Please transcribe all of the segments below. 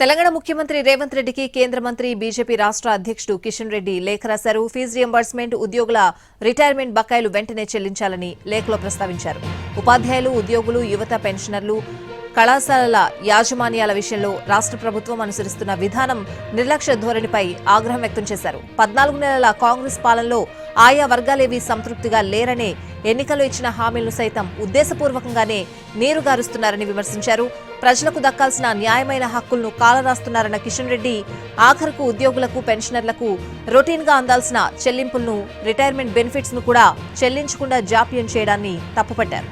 తెలంగాణ ముఖ్యమంత్రి రేవంత్ రెడ్డికి కేంద్ర మంత్రి బీజేపీ రాష్ట్ర అధ్యక్షుడు కిషన్ రెడ్డి లేఖ రాశారు. ఫీజు రియంబర్స్మెంట్, ఉద్యోగుల రిటైర్మెంట్ బకాయిలు వెంటనే చెల్లించాలని లేఖలో ప్రస్తావించారు. ఉపాధ్యాయులు, ఉద్యోగులు, యువత, పెన్షనర్లు, కళాశాలల యాజమాన్యాల విషయంలో రాష్ట్ర ప్రభుత్వం అనుసరిస్తున్న విధానం నిర్లక్ష్య ధోరణిపై ఆగ్రహం వ్యక్తం చేశారు. 14 నెలల కాంగ్రెస్ పాలనలో ఆయా వర్గాలేవీ సంతృప్తిగా లేరనే ఎన్నికల్లో ఇచ్చిన హామీలను సైతం ఉద్దేశపూర్వకంగానే నీరుగారుస్తున్నారని విమర్శించారు. ప్రజలకు దక్కాల్సిన న్యాయమైన హక్కులను కాలరాస్తున్నారన్న కిషన్ రెడ్డి ఆఖరుకు ఉద్యోగులకు, పెన్షనర్లకు రొటీన్గా అందాల్సిన చెల్లింపులను, రిటైర్మెంట్ బెనిఫిట్స్ ను కూడా చెల్లించకుండా జాప్యం చేయడాన్ని తప్పుపట్టారు.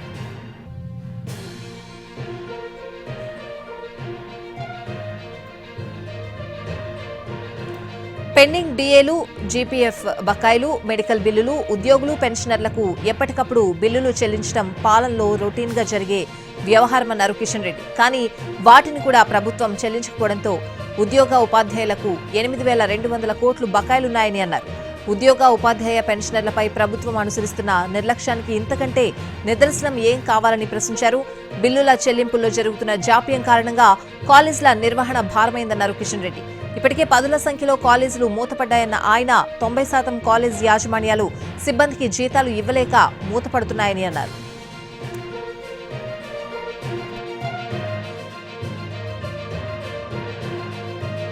పెండింగ్ డిఏలు, జీపీఎఫ్ బకాయిలు, మెడికల్ బిల్లులు, ఉద్యోగులు, పెన్షనర్లకు ఎప్పటికప్పుడు బిల్లులు చెల్లించడం పాలనలో రొటీన్గా జరిగే వ్యవహారమన్నారు కిషన్ రెడ్డి. కానీ వాటిని కూడా ప్రభుత్వం చెల్లించకపోవడంతో ఉద్యోగ, ఉపాధ్యాయులకు 8,200 కోట్లు బకాయిలున్నాయని అన్నారు. ఉద్యోగ, ఉపాధ్యాయ, పెన్షనర్లపై ప్రభుత్వం అనుసరిస్తున్న నిర్లక్ష్యానికి ఇంతకంటే నిదర్శనం ఏం కావాలని ప్రశ్నించారు. బిల్లుల చెల్లింపుల్లో జరుగుతున్న జాప్యం కారణంగా కాలేజీల నిర్వహణ భారమైందన్నారు కిషన్ రెడ్డి. ఇప్పటికే పదుల సంఖ్యలో కాలేజీలు మూతపడ్డాయన్న ఆయన 90% కాలేజ్ యాజమాన్యాలు సిబ్బందికి జీతాలు ఇవ్వలేక మూతపడుతున్నాయని అన్నారు.